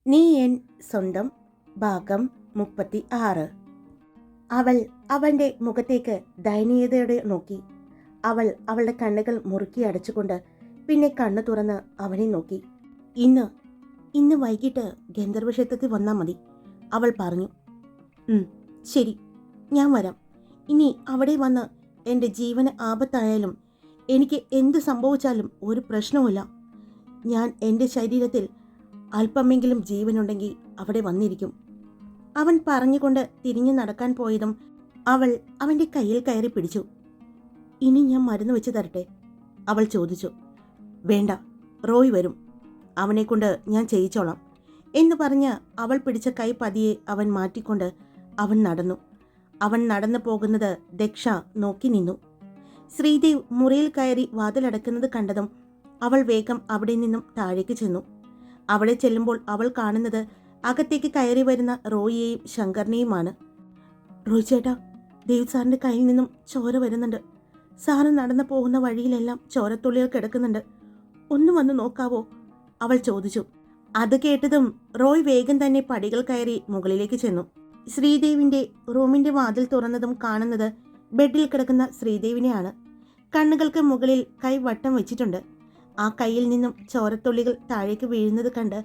നീ എൻ സ്വന്തം ഭാഗം 36. അവൾ അവൻ്റെ മുഖത്തേക്ക് ദയനീയതയോടെ നോക്കി. അവൾ അവളുടെ കണ്ണുകൾ മുറുക്കി അടച്ചുകൊണ്ട് പിന്നെ കണ്ണു തുറന്ന് അവനെ നോക്കി. ഇന്ന് വൈകിട്ട് ഗന്ധർവക്ഷേത്രത്തിൽ വന്നാൽ മതി, അവൾ പറഞ്ഞു. ശരി, ഞാൻ വരാം. ഇനി അവിടെ വന്ന് എൻ്റെ ജീവന് ആപത്തായാലും എനിക്ക് എന്ത് സംഭവിച്ചാലും ഒരു പ്രശ്നവുമില്ല. ഞാൻ എൻ്റെ ശരീരത്തിൽ അല്പമെങ്കിലും ജീവനുണ്ടെങ്കിൽ അവിടെ വന്നിരിക്കും. അവൻ പറഞ്ഞുകൊണ്ട് തിരിഞ്ഞു നടക്കാൻ പോയതും അവൾ അവൻ്റെ കയ്യിൽ കയറി പിടിച്ചു. ഇനി ഞാൻ മരുന്ന് വെച്ച് തരട്ടെ, അവൾ ചോദിച്ചു. വേണ്ട, റോയ് വരും, അവനെക്കൊണ്ട് ഞാൻ ചെയ്യിച്ചോളാം എന്ന് പറഞ്ഞ് അവൾ പിടിച്ച കൈ പതിയെ അവൻ മാറ്റിക്കൊണ്ട് അവൻ നടന്നു. അവൻ നടന്നു പോകുന്നത് ദക്ഷ നോക്കി നിന്നു. ശ്രീദേവ് മുറിയിൽ കയറി വാതിലടക്കുന്നത് കണ്ടതും അവൾ വേഗം അവിടെ നിന്നും താഴേക്ക് ചെന്നു. അവിടെ ചെല്ലുമ്പോൾ അവൾ കാണുന്നത് അകത്തേക്ക് കയറി വരുന്ന റോയിയെയും ശങ്കറിനെയുമാണ്. റോയ് ചേട്ടാ, ദേവ് സാറിൻ്റെ കയ്യിൽ നിന്നും ചോര വരുന്നുണ്ട്. സാറ് നടന്നു പോകുന്ന വഴിയിലെല്ലാം ചോരത്തുള്ളികൾ കിടക്കുന്നുണ്ട്. ഒന്ന് വന്ന് നോക്കാവോ, അവൾ ചോദിച്ചു. അത് കേട്ടതും റോയ് വേഗം തന്നെ പടികൾ കയറി മുകളിലേക്ക് ചെന്നു. ശ്രീദേവിൻ്റെ റൂമിൻ്റെ വാതിൽ തുറന്നതും കാണുന്നത് ബെഡിൽ കിടക്കുന്ന ശ്രീദേവിനെയാണ്. കണ്ണുകൾക്ക് മുകളിൽ കൈ വട്ടം വെച്ചിട്ടുണ്ട്. ആ കൈയിൽ നിന്നും ചോരത്തുള്ളികൾ താഴേക്ക് വീഴുന്നത് കണ്ട്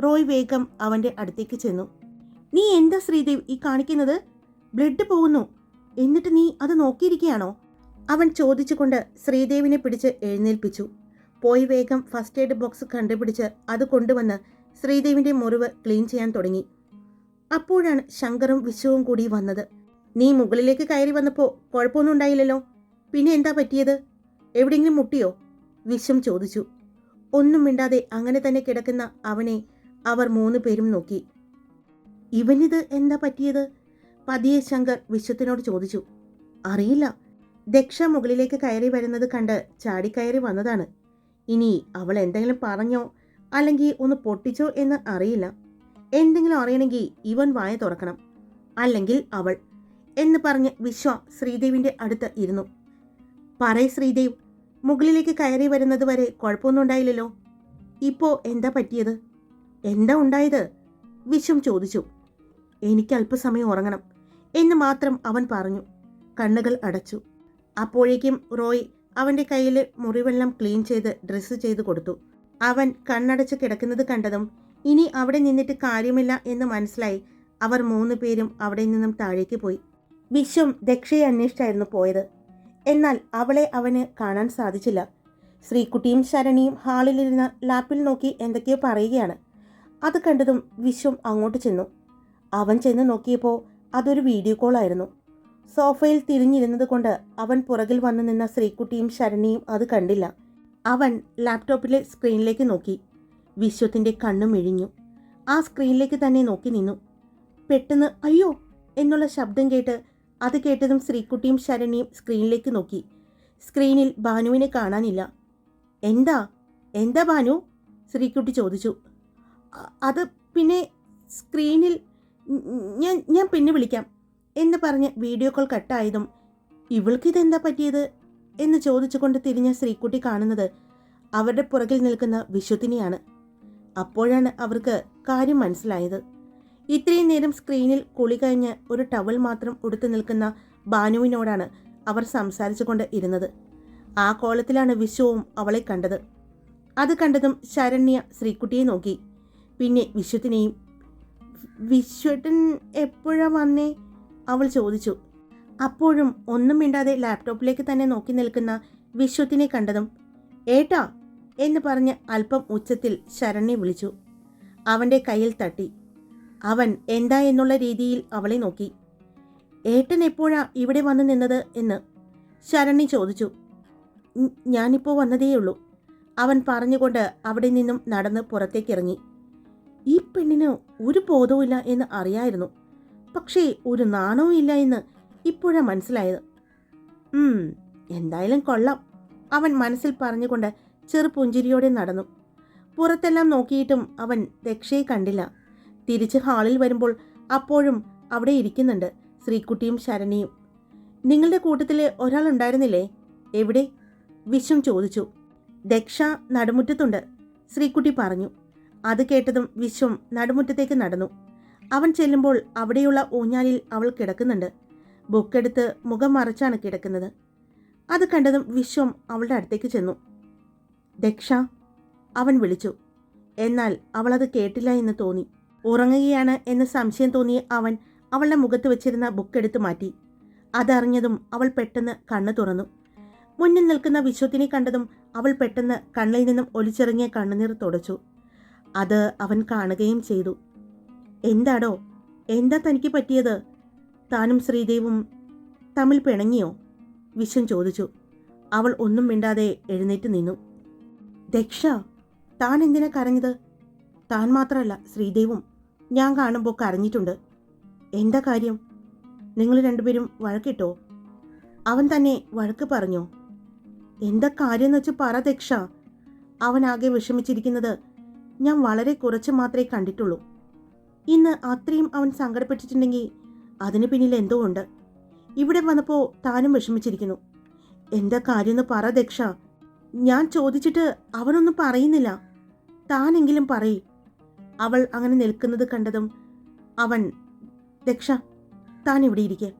റോയ് വേഗം അവൻ്റെ അടുത്തേക്ക് ചെന്നു. നീ എന്താ ശ്രീദേവ് ഈ കാണിക്കുന്നത്? ബ്ലഡ് പോകുന്നു, എന്നിട്ട് നീ അത് നോക്കിയിരിക്കുകയാണോ? അവൻ ചോദിച്ചുകൊണ്ട് ശ്രീദേവിനെ പിടിച്ച് എഴുന്നേൽപ്പിച്ചു. പോയി വേഗം ഫസ്റ്റ് എയ്ഡ് ബോക്സ് കണ്ടുപിടിച്ച് അത് കൊണ്ടുവന്ന് ശ്രീദേവിൻ്റെ മുറിവ് ക്ലീൻ ചെയ്യാൻ തുടങ്ങി. അപ്പോഴാണ് ശങ്കറും വിശ്വവും കൂടി വന്നത്. നീ മുകളിലേക്ക് കയറി വന്നപ്പോൾ കുഴപ്പമൊന്നും ഉണ്ടായില്ലല്ലോ, പിന്നെ എന്താ പറ്റിയത്? എവിടെയെങ്കിലും മുട്ടിയോ? വിശ്വം ചോദിച്ചു. ഒന്നും മിണ്ടാതെ അങ്ങനെ തന്നെ കിടക്കുന്ന അവനെ അവർ 3 പേരും നോക്കി. ഇവനിത് എന്താ പറ്റിയത്? പതിയെ ശങ്കർ വിശ്വത്തിനോട് ചോദിച്ചു. അറിയില്ല, ദക്ഷ മുകളിലേക്ക് കയറി വരുന്നത് കണ്ട് ചാടിക്കയറി വന്നതാണ്. ഇനി അവൾ എന്തെങ്കിലും പറഞ്ഞോ അല്ലെങ്കിൽ ഒന്ന് പൊട്ടിച്ചോ എന്ന് അറിയില്ല. എന്തെങ്കിലും അറിയണമെങ്കിൽ ഇവൻ വായ തുറക്കണം, അല്ലെങ്കിൽ അവൾ എന്ന് പറഞ്ഞ് വിശ്വ ശ്രീദേവിൻ്റെ അടുത്ത് ഇരുന്നു. പറയ് ശ്രീദേവ്, മുകളിലേക്ക് കയറി വരുന്നത് വരെ കുഴപ്പമൊന്നും ഉണ്ടായില്ലല്ലോ, ഇപ്പോൾ എന്താ പറ്റിയത്? എന്താ ഉണ്ടായത്? വിശ്വം ചോദിച്ചു. എനിക്ക് അല്പസമയം ഉറങ്ങണം എന്ന് മാത്രം അവൻ പറഞ്ഞു. കണ്ണുകൾ അടച്ചു. അപ്പോഴേക്കും റോയ് അവൻ്റെ കയ്യിൽ മുറിവെല്ലാം ക്ലീൻ ചെയ്ത് ഡ്രസ്സ് ചെയ്ത് കൊടുത്തു. അവൻ കണ്ണടച്ച് കിടക്കുന്നത് കണ്ടതും ഇനി അവിടെ നിന്നിട്ട് കാര്യമില്ല എന്ന് മനസ്സിലായി അവർ 3 പേരും അവിടെ നിന്നും താഴേക്ക് പോയി. വിശ്വം ദക്ഷയെ അന്വേഷിച്ചായിരുന്നു പോയത്. എന്നാൽ അവളെ അവന് കാണാൻ സാധിച്ചില്ല. ശ്രീകുട്ടിയും ശരണിയും ഹാളിലിരുന്ന് ലാപ്പിൽ നോക്കി എന്തൊക്കെയോ പറയുകയാണ്. അത് കണ്ടതും വിശ്വം അങ്ങോട്ട് ചെന്നു. അവൻ ചെന്ന് നോക്കിയപ്പോൾ അതൊരു വീഡിയോ കോളായിരുന്നു. സോഫയിൽ തിരിഞ്ഞിരുന്നത് കൊണ്ട് അവൻ പുറകിൽ വന്നു നിന്ന ശ്രീകുട്ടിയും ശരണിയും അത് കണ്ടില്ല. അവൻ ലാപ്ടോപ്പിലെ സ്ക്രീനിലേക്ക് നോക്കി. വിശ്വത്തിൻ്റെ കണ്ണും മിഴിഞ്ഞു. ആ സ്ക്രീനിലേക്ക് തന്നെ നോക്കി നിന്നു. പെട്ടെന്ന് അയ്യോ എന്നുള്ള ശബ്ദം കേട്ട് അത് കേട്ടതും ശ്രീകുട്ടിയും ശരണിയും സ്ക്രീനിലേക്ക് നോക്കി. സ്ക്രീനിൽ ഭാനുവിനെ കാണാനില്ല. എന്താ എന്താ ഭാനു? ശ്രീകുട്ടി ചോദിച്ചു. അത് പിന്നെ സ്ക്രീനിൽ ഞാൻ പിന്നെ വിളിക്കാം എന്ന് പറഞ്ഞ് വീഡിയോ കോൾ കട്ടായതും ഇവൾക്കിതെന്താ പറ്റിയത് എന്ന് ചോദിച്ചുകൊണ്ട് തിരിഞ്ഞ ശ്രീകുട്ടി കാണുന്നത് അവരുടെ പുറകിൽ നിൽക്കുന്ന വിശ്വത്തിനെയാണ്. അപ്പോഴാണ് അവർക്ക് കാര്യം മനസ്സിലായത്. ഇത്രയും നേരം സ്ക്രീനിൽ കുളി കഴിഞ്ഞ് ഒരു ടവൽ മാത്രം ഉടുത്തു നിൽക്കുന്ന ഭാനുവിനോടാണ് അവർ സംസാരിച്ചു കൊണ്ട് ഇരുന്നത്. ആ കോലത്തിലാണ് വിശ്വവും അവളെ കണ്ടത്. അത് കണ്ടതും ശരണ്യ ശ്രീകുട്ടിയെ നോക്കി, പിന്നെ വിശ്വത്തിനെയും. വിശ്വട്ടൻ എപ്പോഴാ വന്നേ? അവൾ ചോദിച്ചു. അപ്പോഴും ഒന്നും മിണ്ടാതെ ലാപ്ടോപ്പിലേക്ക് തന്നെ നോക്കി നിൽക്കുന്ന വിശ്വത്തിനെ കണ്ടതും ഏട്ടാ എന്ന് പറഞ്ഞ് അല്പം ഉച്ചത്തിൽ ശരണ്യെ വിളിച്ചു. അവൻ്റെ കയ്യിൽ തട്ടി. അവൻ എന്താ എന്നുള്ള രീതിയിൽ അവളെ നോക്കി. ഏട്ടൻ എപ്പോഴാ ഇവിടെ വന്നു നിന്നത് എന്ന് ശരണ്യ ചോദിച്ചു. ഞാനിപ്പോൾ വന്നതേയുള്ളൂ, അവൻ പറഞ്ഞുകൊണ്ട് അവിടെ നിന്നും നടന്ന് പുറത്തേക്കിറങ്ങി. ഈ പെണ്ണിന് ഒരു ബോധവുമില്ല എന്ന് അറിയായിരുന്നു, പക്ഷേ ഒരു നാണവും ഇല്ല എന്ന് ഇപ്പോഴാണ് മനസ്സിലായത്. എന്തായാലും കൊള്ളാം, അവൻ മനസ്സിൽ പറഞ്ഞുകൊണ്ട് ചെറുപുഞ്ചിരിയോടെ നടന്നു. പുറത്തെല്ലാം നോക്കിയിട്ടും അവൻ ദക്ഷയെ കണ്ടില്ല. തിരിച്ച് ഹാളിൽ വരുമ്പോൾ അപ്പോഴും അവിടെ ഇരിക്കുന്നുണ്ട് ശ്രീകുട്ടിയും ശരണിയും. നിങ്ങളുടെ കൂട്ടത്തിൽ ഒരാളുണ്ടായിരുന്നില്ലേ? എവിടെ? വിശ്വം ചോദിച്ചു. ദക്ഷ നടുമുറ്റത്തുണ്ട്, ശ്രീകുട്ടി പറഞ്ഞു. അത് കേട്ടതും വിശ്വം നടുമുറ്റത്തേക്ക് നടന്നു. അവൻ ചെല്ലുമ്പോൾ അവിടെയുള്ള ഊഞ്ഞാലിൽ അവൾ കിടക്കുന്നുണ്ട്. ബുക്കെടുത്ത് മുഖം മറച്ചാണ് കിടക്കുന്നത്. അത് കണ്ടതും വിശ്വം അവളുടെ അടുത്തേക്ക് ചെന്നു. ദക്ഷ, അവൻ വിളിച്ചു. എന്നാൽ അവളത് കേട്ടില്ല എന്ന് തോന്നി. ഉറങ്ങുകയാണ് എന്ന് സംശയം തോന്നിയ അവൻ അവളുടെ മുഖത്ത് വെച്ചിരുന്ന ബുക്കെടുത്ത് മാറ്റി. അതറിഞ്ഞതും അവൾ പെട്ടെന്ന് കണ്ണു തുറന്നു. മുന്നിൽ നിൽക്കുന്ന വിശ്വത്തിനെ കണ്ടതും അവൾ പെട്ടെന്ന് കണ്ണിൽ നിന്നും ഒലിച്ചിറങ്ങിയ കണ്ണുനീർ തുടച്ചു. അത് അവൻ കാണുകയും ചെയ്തു. എന്താടോ, എന്താ തനിക്ക് പറ്റിയത്? താനും ശ്രീദേവും തമ്മിൽ പിണങ്ങിയോ? വിശ്വം ചോദിച്ചു. അവൾ ഒന്നും മിണ്ടാതെ എഴുന്നേറ്റ് നിന്നു. ദക്ഷ, താൻ എന്തിനാ കരഞ്ഞത്? താൻ മാത്രമല്ല, ശ്രീദേവും ഞാൻ കാണുമ്പോൾ കരഞ്ഞിട്ടുണ്ട്. എന്താ കാര്യം? നിങ്ങൾ രണ്ടുപേരും വഴക്കിട്ടോ? അവൻ തന്നെ വഴക്ക് പറഞ്ഞോ? എന്താ കാര്യമെന്ന് വെച്ച് പറ ദക്ഷ. അവനാകെ വിഷമിച്ചിരിക്കുന്നത് ഞാൻ വളരെ കുറച്ച് മാത്രമേ കണ്ടിട്ടുള്ളൂ. ഇന്ന് അത്രയും അവൻ സങ്കടപ്പെട്ടിട്ടുണ്ടെങ്കിൽ അതിന് പിന്നിൽ എന്തോ ഉണ്ട്. ഇവിടെ വന്നപ്പോൾ താനും വിഷമിച്ചിരിക്കുന്നു. എന്താ കാര്യമെന്ന് പറ ദക്ഷ. ഞാൻ ചോദിച്ചിട്ട് അവനൊന്നും പറയുന്നില്ല. താനെങ്കിലും പറയ്. അവൾ അങ്ങനെ നിൽക്കുന്നത് കണ്ടതും അവൻ, ദക്ഷ, താൻ ഇവിടെ ഇരിക്കെ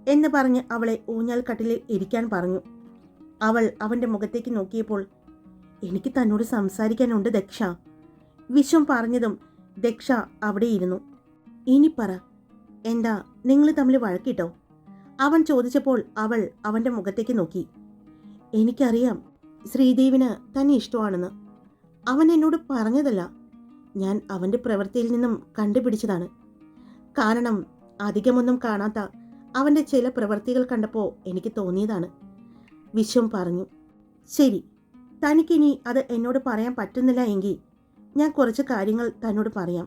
എന്ന് പറഞ്ഞ് അവളെ ഊഞ്ഞാൽ കട്ടിലിൽ ഇരിക്കാൻ പറഞ്ഞു. അവൾ അവൻ്റെ മുഖത്തേക്ക് നോക്കിയപ്പോൾ, എനിക്ക് തന്നോട് സംസാരിക്കാനുണ്ട് ദക്ഷ. വിശ്വം പറഞ്ഞതും ദക്ഷ അവിടെ ഇരുന്നു. ഇനി പറ, എന്താ നിങ്ങൾ തമ്മിൽ വഴക്കിട്ടോ? അവൻ ചോദിച്ചപ്പോൾ അവൾ അവൻ്റെ മുഖത്തേക്ക് നോക്കി. എനിക്കറിയാം ശ്രീദേവിന് തന്നെ ഇഷ്ടമാണെന്ന്. അവൻ എന്നോട് പറഞ്ഞതല്ല, ഞാൻ അവൻ്റെ പ്രവൃത്തിയിൽ നിന്നും കണ്ടുപിടിച്ചതാണ്. കാരണം അധികമൊന്നും കാണാത്ത അവൻ്റെ ചില പ്രവൃത്തികൾ കണ്ടപ്പോൾ എനിക്ക് തോന്നിയതാണ്. വിശ്വം പറഞ്ഞു. ശരി, തനിക്കിനി അത് എന്നോട് പറയാൻ പറ്റുന്നില്ല എങ്കിൽ ഞാൻ കുറച്ച് കാര്യങ്ങൾ തന്നോട് പറയാം.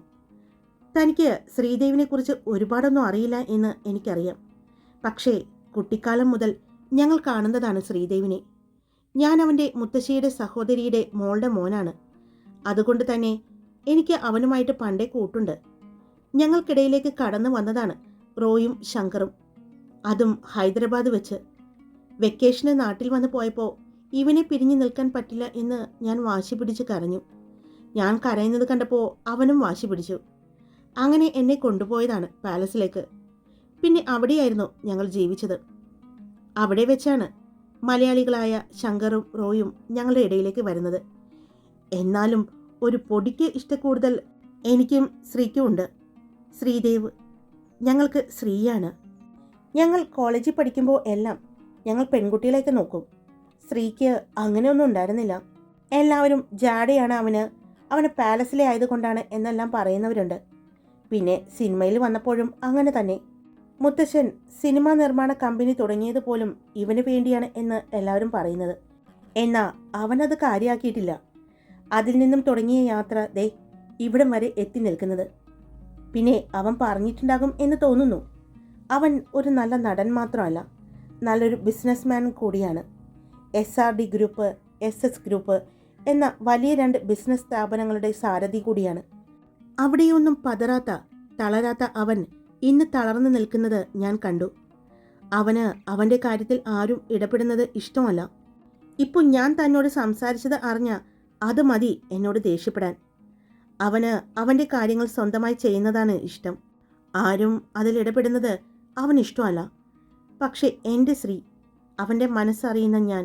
തനിക്ക് ശ്രീദേവിനെക്കുറിച്ച് ഒരുപാടൊന്നും അറിയില്ല എന്ന് എനിക്കറിയാം. പക്ഷേ കുട്ടിക്കാലം മുതൽ ഞങ്ങൾ കാണുന്നതാണ് ശ്രീദേവിനെ. ഞാൻ അവൻ്റെ മുത്തശ്ശിയുടെ സഹോദരിയുടെ മോളുടെ മോനാണ്. അതുകൊണ്ട് തന്നെ എനിക്ക് അവനുമായിട്ട് പണ്ടേ കൂട്ടുണ്ട്. ഞങ്ങൾക്കിടയിലേക്ക് കടന്നു വന്നതാണ് റോയും ശങ്കറും. അതും ഹൈദരാബാദ് വെച്ച്. വെക്കേഷന് നാട്ടിൽ വന്ന് പോയപ്പോൾ ഇവനെ പിരിഞ്ഞു നിൽക്കാൻ പറ്റില്ല എന്ന് ഞാൻ വാശി പിടിച്ച് കരഞ്ഞു. ഞാൻ കരയുന്നത് കണ്ടപ്പോൾ അവനും വാശി പിടിച്ചു. അങ്ങനെ എന്നെ കൊണ്ടുപോയതാണ് പാലസിലേക്ക്. പിന്നെ അവിടെയായിരുന്നു ഞങ്ങൾ ജീവിച്ചത്. അവിടെ വെച്ചാണ് മലയാളികളായ ശങ്കറും റോയും ഞങ്ങളുടെ ഇടയിലേക്ക് വരുന്നത്. എന്നാലും ഒരു പൊടിക്ക് ഇഷ്ടക്കൂടുതൽ എനിക്കും ശ്രീക്കും ഉണ്ട്. ശ്രീദേവ് ഞങ്ങൾക്ക് ശ്രീയാണ്. ഞങ്ങൾ കോളേജിൽ പഠിക്കുമ്പോൾ എല്ലാം ഞങ്ങൾ പെൺകുട്ടികളെയൊക്കെ നോക്കും. ശ്രീക്ക് അങ്ങനെയൊന്നും ഉണ്ടായിരുന്നില്ല. എല്ലാവരും ജാടയാണ് അവന് പാലസിലെ ആയതുകൊണ്ടാണ് എന്നെല്ലാം പറയുന്നവരുണ്ട്. പിന്നെ സിനിമയിൽ വന്നപ്പോഴും അങ്ങനെ തന്നെ. മുത്തശ്ശൻ സിനിമാ നിർമ്മാണ കമ്പനി തുടങ്ങിയത് പോലും ഇവന് വേണ്ടിയാണ് എന്ന് എല്ലാവരും പറയുന്നത്. എന്നാൽ അവനത് കാര്യമാക്കിയിട്ടില്ല. അതിൽ നിന്നും തുടങ്ങിയ യാത്ര ദേ ഇവിടം വരെ എത്തി നിൽക്കുന്നത്. പിന്നെ അവൻ പറഞ്ഞിട്ടുണ്ടാകും എന്ന് തോന്നുന്നു. അവൻ ഒരു നല്ല നടൻ മാത്രമല്ല, നല്ലൊരു ബിസിനസ്മാൻ കൂടിയാണ്. SRD ഗ്രൂപ്പ്, SS ഗ്രൂപ്പ് എന്ന വലിയ 2 ബിസിനസ് സ്ഥാപനങ്ങളുടെ സാരഥി കൂടിയാണ്. അവിടെയൊന്നും പതറാത്ത തളരാത്ത അവൻ ഇന്ന് തളർന്നു നിൽക്കുന്നത് ഞാൻ കണ്ടു. അവന് അവൻ്റെ കാര്യത്തിൽ ആരും ഇടപെടുന്നത് ഇഷ്ടമല്ല. ഇപ്പോൾ ഞാൻ തന്നോട് സംസാരിച്ചത് അറിഞ്ഞ അത് മതി എന്നോട് ദേഷ്യപ്പെടാൻ. അവന് അവൻ്റെ കാര്യങ്ങൾ സ്വന്തമായി ചെയ്യുന്നതാണ് ഇഷ്ടം. ആരും അതിലിടപെടുന്നത് അവനിഷ്ടമല്ല. പക്ഷെ എൻ്റെ ശ്രീ, അവൻ്റെ മനസ്സറിയുന്ന ഞാൻ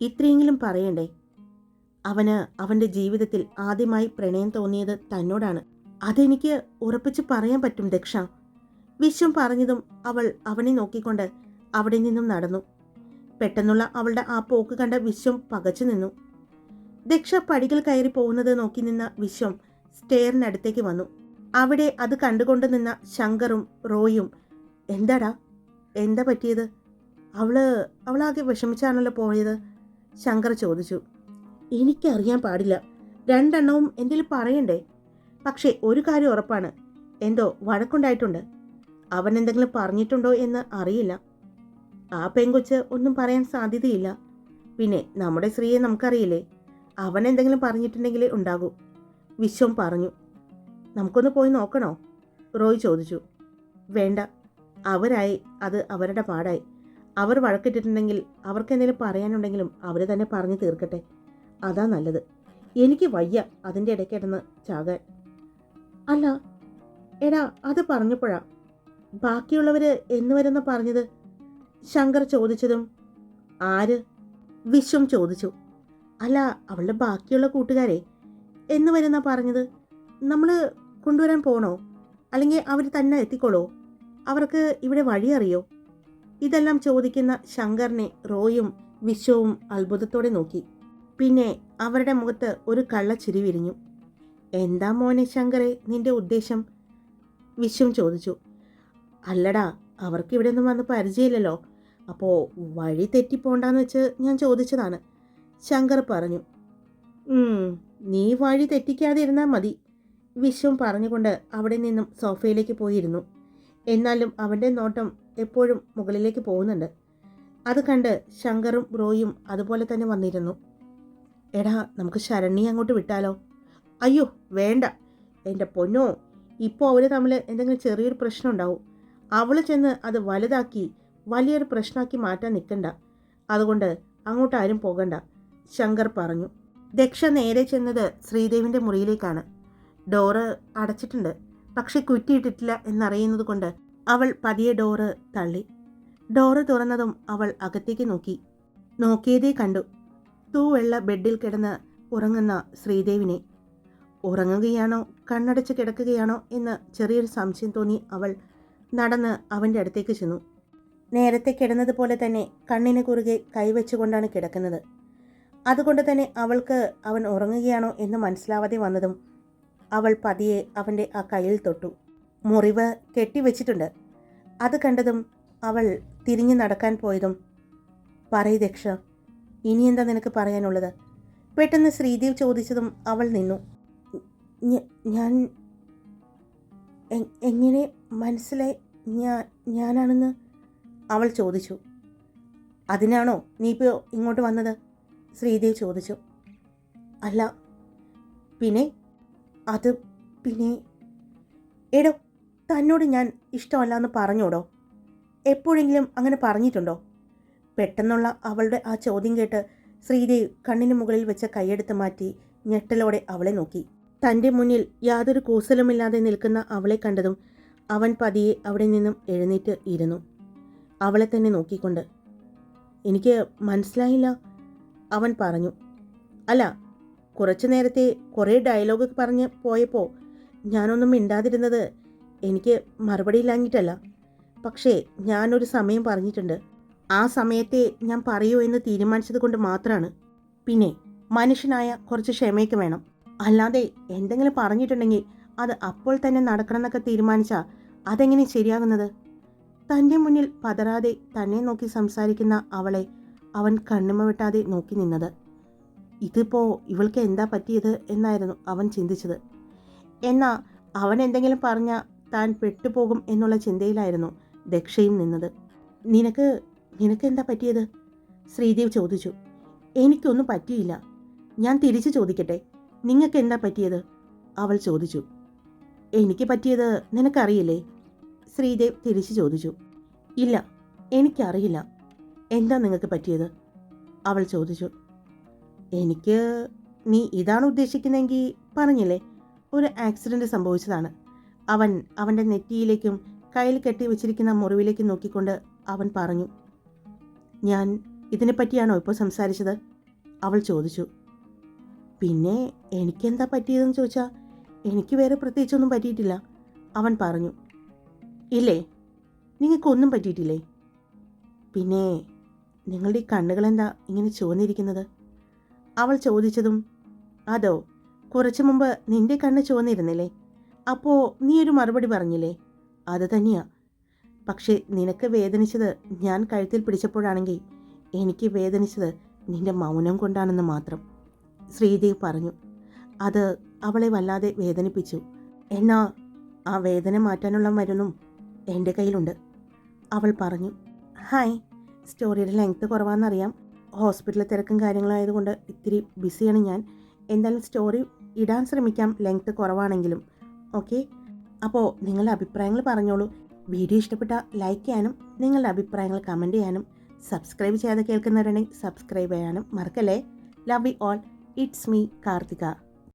ഇത്രയെങ്കിലും പറയണ്ടേ? അവന് അവൻ്റെ ജീവിതത്തിൽ ആദ്യമായി പ്രണയം തോന്നിയത് തന്നോടാണ്. അതെനിക്ക് ഉറപ്പിച്ച് പറയാൻ പറ്റും ദക്ഷ. വിശ്വം പറഞ്ഞതും അവൾ അവനെ നോക്കിക്കൊണ്ട് അവിടെ നിന്നും നടന്നു. പെട്ടെന്നുള്ള അവളുടെ ആ പോക്ക് കണ്ട വിശ്വം പകച്ചു നിന്നു. ദക്ഷ പടികൾ കയറി പോകുന്നത് നോക്കി നിന്ന വിശ്വം സ്റ്റെയറിനടുത്തേക്ക് വന്നു. അവിടെ അത് കണ്ടുകൊണ്ട് നിന്ന ശങ്കറും റോയും, എന്താടാ, എന്താ പറ്റിയത്? അവളാകെ വിഷമിച്ചാണല്ലോ പോയത്, ശങ്കർ ചോദിച്ചു. എനിക്കറിയാൻ പാടില്ല, രണ്ടെണ്ണവും എന്തെങ്കിലും പറയണ്ടേ? പക്ഷേ ഒരു കാര്യം ഉറപ്പാണ്, എന്തോ വഴക്കുണ്ടായിട്ടുണ്ട്. അവൻ എന്തെങ്കിലും പറഞ്ഞിട്ടുണ്ടോ എന്ന് അറിയില്ല. ആ പെങ്കൊച്ച് ഒന്നും പറയാൻ സാധ്യതയില്ല. പിന്നെ നമ്മുടെ ശ്രീയെ നമുക്കറിയില്ലേ, അവൻ എന്തെങ്കിലും പറഞ്ഞിട്ടുണ്ടെങ്കിൽ ഉണ്ടാകൂ, വിശ്വം പറഞ്ഞു. നമുക്കൊന്ന് പോയി നോക്കണോ? റോയ് ചോദിച്ചു. വേണ്ട, അവരായി അത് അവരുടെ പാടായി. അവർ വഴക്കിട്ടിട്ടുണ്ടെങ്കിൽ അവർക്ക് എന്തെങ്കിലും പറയാനുണ്ടെങ്കിലും അവർ തന്നെ പറഞ്ഞു തീർക്കട്ടെ, അതാ നല്ലത്. എനിക്ക് വയ്യ അതിൻ്റെ ഇടയ്ക്കിടന്ന് ചാകാൻ. അല്ല എടാ, അത് പറഞ്ഞപ്പോഴാ ബാക്കിയുള്ളവർ എന്ന് വരുന്ന പറഞ്ഞത്? ശങ്കർ ചോദിച്ചതും ആര്? വിശ്വം ചോദിച്ചു. അല്ല, അവളുടെ ബാക്കിയുള്ള കൂട്ടുകാരെ എന്ന് വരുന്ന പറഞ്ഞത്. നമ്മൾ കൊണ്ടുവരാൻ പോണോ, അല്ലെങ്കിൽ അവർ തന്നെ എത്തിക്കോളോ? അവർക്ക് ഇവിടെ വഴി അറിയോ? ഇതെല്ലാം ചോദിക്കുന്ന ശങ്കറിനെ റോയും വിശ്വവും അത്ഭുതത്തോടെ നോക്കി. പിന്നെ അവരുടെ മുഖത്ത് ഒരു കള്ളച്ചിരി വിരിഞ്ഞു. എന്താ മോനെ ശങ്കറെ നിന്റെ ഉദ്ദേശം? വിശ്വം ചോദിച്ചു. അല്ലടാ, അവർക്ക് ഇവിടെ ഒന്നും വന്ന് പരിചയമില്ലല്ലോ, അപ്പോൾ വഴി തെറ്റിപ്പോണ്ടാന്ന് വെച്ച് ഞാൻ ചോദിച്ചതാണ്, ശങ്കർ പറഞ്ഞു. നീ വഴി തെറ്റിക്കാതെ ഇരുന്നാൽ മതി, വിശ്വം പറഞ്ഞുകൊണ്ട് അവിടെ നിന്നും സോഫയിലേക്ക് പോയിരുന്നു. എന്നാലും അവൻ്റെ നോട്ടം എപ്പോഴും മുകളിലേക്ക് പോകുന്നുണ്ട്. അത് കണ്ട് ശങ്കറും റോയും അതുപോലെ തന്നെ വന്നിരുന്നു. എടാ, നമുക്ക് ശരണ്യെ അങ്ങോട്ട് വിട്ടാലോ? അയ്യോ വേണ്ട എൻ്റെ പൊന്നോ, ഇപ്പോൾ അവർ തമ്മിൽ എന്തെങ്കിലും ചെറിയൊരു പ്രശ്നം ഉണ്ടാവും. അവൾ ചെന്ന് അത് വലുതാക്കി വലിയൊരു പ്രശ്നമാക്കി മാറ്റാൻ നിൽക്കണ്ട. അതുകൊണ്ട് അങ്ങോട്ട് ആരും പോകണ്ട, ശങ്കർ പറഞ്ഞു. ദക്ഷ നേരെ ചെന്നത് ശ്രീദേവിൻ്റെ മുറിയിലേക്കാണ്. ഡോറ് അടച്ചിട്ടുണ്ട്, പക്ഷെ കുറ്റിയിട്ടിട്ടില്ല എന്നറിയുന്നത് കൊണ്ട് അവൾ പതിയെ ഡോറ് തള്ളി. ഡോറ് തുറന്നതും അവൾ അകത്തേക്ക് നോക്കി. നോക്കിയതേ കണ്ടു തൂവെള്ള ബെഡിൽ കിടന്ന് ഉറങ്ങുന്ന ശ്രീദേവിനെ. ഉറങ്ങുകയാണോ കണ്ണടച്ച് കിടക്കുകയാണോ എന്ന് ചെറിയൊരു സംശയം തോന്നി അവൾ നടന്ന് അവൻ്റെ അടുത്തേക്ക് ചെന്നു. നേരത്തെ കിടന്നതുപോലെ തന്നെ കണ്ണിന് കുറുകെ കൈവച്ചുകൊണ്ടാണ് കിടക്കുന്നത്. അതുകൊണ്ട് തന്നെ അവൾക്ക് അവൻ ഉറങ്ങുകയാണോ എന്ന് മനസ്സിലാവാതെ വന്നതും അവൾ പതിയെ അവൻ്റെ ആ കയ്യിൽ തൊട്ടു. മുറിവ് കെട്ടിവെച്ചിട്ടുണ്ട്. അത് കണ്ടതും അവൾ തിരിഞ്ഞു നടക്കാൻ പോയതും പറയ് ദക്ഷ, ഇനി എന്താ നിനക്ക് പറയാനുള്ളത്? പെട്ടെന്ന് ശ്രീദേവ് ചോദിച്ചതും അവൾ നിന്നു. ഞാൻ എങ്ങനെ മനസ്സിലായി ഞാനാണെന്ന് അവൾ ചോദിച്ചു. അതിനാണോ നീ ഇപ്പോൾ ഇങ്ങോട്ട് വന്നത്? ശ്രീദേവ് ചോദിച്ചു. അല്ല പിന്നെ അത് പിന്നെ എടോ, തന്നോട് ഞാൻ ഇഷ്ടമല്ല എന്ന് പറഞ്ഞോടോ? എപ്പോഴെങ്കിലും അങ്ങനെ പറഞ്ഞിട്ടുണ്ടോ? പെട്ടെന്നുള്ള അവളുടെ ആ ചോദ്യം കേട്ട് ശ്രീദേവ് കണ്ണിന് മുകളിൽ വെച്ച കൈയെടുത്ത് മാറ്റി ഞെട്ടലോടെ അവളെ നോക്കി. തൻ്റെ മുന്നിൽ യാതൊരു കൂസലുമില്ലാതെ നിൽക്കുന്ന അവളെ കണ്ടതും അവൻ പതിയെ അവിടെ നിന്നും എഴുന്നേറ്റ് ഇരുന്നു, അവളെ തന്നെ നോക്കിക്കൊണ്ട്. എനിക്ക് മനസ്സിലായില്ല, അവൻ പറഞ്ഞു. അല്ല, കുറച്ചു നേരത്തെ കുറേ ഡയലോഗ് പറഞ്ഞ് പോയപ്പോൾ ഞാനൊന്നും മിണ്ടാതിരുന്നത് എനിക്ക് മറുപടി ഇല്ലാഞ്ഞിട്ടല്ല. പക്ഷേ ഞാനൊരു സമയം പറഞ്ഞിട്ടുണ്ട്. ആ സമയത്തെ ഞാൻ പറയൂ എന്ന് തീരുമാനിച്ചത് കൊണ്ട് മാത്രമാണ്. പിന്നെ മനുഷ്യനായ കുറച്ച് ക്ഷമയൊക്കെ വേണം. അല്ലാതെ എന്തെങ്കിലും പറഞ്ഞിട്ടുണ്ടെങ്കിൽ അത് അപ്പോൾ തന്നെ നടക്കണം എന്നൊക്കെ തീരുമാനിച്ചാൽ അതെങ്ങനെ ശരിയാകുന്നത്? തൻ്റെ മുന്നിൽ പതറാതെ തന്നെ നോക്കി സംസാരിക്കുന്ന അവളെ അവൻ കണ്ണുമ വെട്ടാതെ നോക്കി നിന്നത്. ഇതിപ്പോൾ ഇവൾക്ക് എന്താ പറ്റിയത് എന്നായിരുന്നു അവൻ ചിന്തിച്ചത്. എന്നാൽ അവൻ എന്തെങ്കിലും പറഞ്ഞാൽ താൻ പെട്ടുപോകും എന്നുള്ള ചിന്തയിലായിരുന്നു ദക്ഷയും നിന്നത്. നിനക്ക് എന്താ പറ്റിയത്? ശ്രീദേവ് ചോദിച്ചു. എനിക്കൊന്നും പറ്റിയില്ല. ഞാൻ തിരിച്ചു ചോദിക്കട്ടെ, നിങ്ങൾക്ക് എന്താ പറ്റിയത്? അവൾ ചോദിച്ചു. എനിക്ക് പറ്റിയത് നിനക്കറിയില്ലേ? ശ്രീദേവ് തിരിച്ചു ചോദിച്ചു. ഇല്ല, എനിക്കറിയില്ല. എന്താ നിങ്ങൾക്ക് പറ്റിയത്? അവൾ ചോദിച്ചു. എനിക്ക് നീ ഇതാണ് ഉദ്ദേശിക്കുന്നതെങ്കിൽ പറഞ്ഞില്ലേ, ഒരു ആക്സിഡൻറ്റ് സംഭവിച്ചതാണ്. അവൻ്റെ നെറ്റിയിലേക്കും കയ്യിൽ കെട്ടി വെച്ചിരിക്കുന്ന മുറിവിലേക്കും നോക്കിക്കൊണ്ട് അവൻ പറഞ്ഞു. ഞാൻ ഇതിനെപ്പറ്റിയാണോ ഇപ്പോൾ സംസാരിച്ചത്? അവൾ ചോദിച്ചു. പിന്നെ എനിക്കെന്താ പറ്റിയതെന്ന് ചോദിച്ചാൽ എനിക്ക് വേറെ പ്രത്യേകിച്ചൊന്നും പറ്റിയിട്ടില്ല, അവൻ പറഞ്ഞു. ഇല്ലേ, നിങ്ങൾക്കൊന്നും പറ്റിയിട്ടില്ലേ? പിന്നെ നിങ്ങളുടെ ഈ കണ്ണുകളെന്താ ഇങ്ങനെ ചുവന്നിരിക്കുന്നത്? അവൾ ചോദിച്ചതും അതോ, കുറച്ചു മുമ്പ് നിന്റെ കണ്ണ് ചുവന്നിരുന്നില്ലേ? അപ്പോൾ നീ ഒരു മറുപടി പറഞ്ഞില്ലേ? അത് തന്നെയാ. പക്ഷേ നിനക്ക് വേദനിച്ചത് ഞാൻ കഴുത്തിൽ പിടിച്ചപ്പോഴാണെങ്കിൽ എനിക്ക് വേദനിച്ചത് നിന്റെ മൗനം കൊണ്ടാണെന്ന് മാത്രം, ശ്രീദേവ് പറഞ്ഞു. അത് അവളെ വല്ലാതെ വേദനിപ്പിച്ചു. എന്നാ ആ വേദന മാറ്റാനുള്ള മരുന്നും എൻ്റെ കയ്യിലുണ്ട്, അവൾ പറഞ്ഞു. ഹായ്, സ്റ്റോറിയുടെ ലെങ്ത്ത് കുറവാണെന്നറിയാം. ഹോസ്പിറ്റലിൽ തിരക്കും കാര്യങ്ങളായതുകൊണ്ട് ഇത്തിരി ബിസിയാണ് ഞാൻ. എന്തായാലും സ്റ്റോറി ഇടാൻ ശ്രമിക്കാം, ലെങ്ത്ത് കുറവാണെങ്കിലും. ഓക്കെ, അപ്പോൾ നിങ്ങളുടെ അഭിപ്രായങ്ങൾ പറഞ്ഞോളൂ. വീഡിയോ ഇഷ്ടപ്പെട്ടാൽ ലൈക്ക് ചെയ്യാനും നിങ്ങളുടെ അഭിപ്രായങ്ങൾ കമൻറ്റ് ചെയ്യാനും സബ്സ്ക്രൈബ് ചെയ്യാതെ കേൾക്കുന്നവരുണ്ടെങ്കിൽ സബ്സ്ക്രൈബ് ചെയ്യാനും മറക്കല്ലേ. Love you all. It's me Karthika.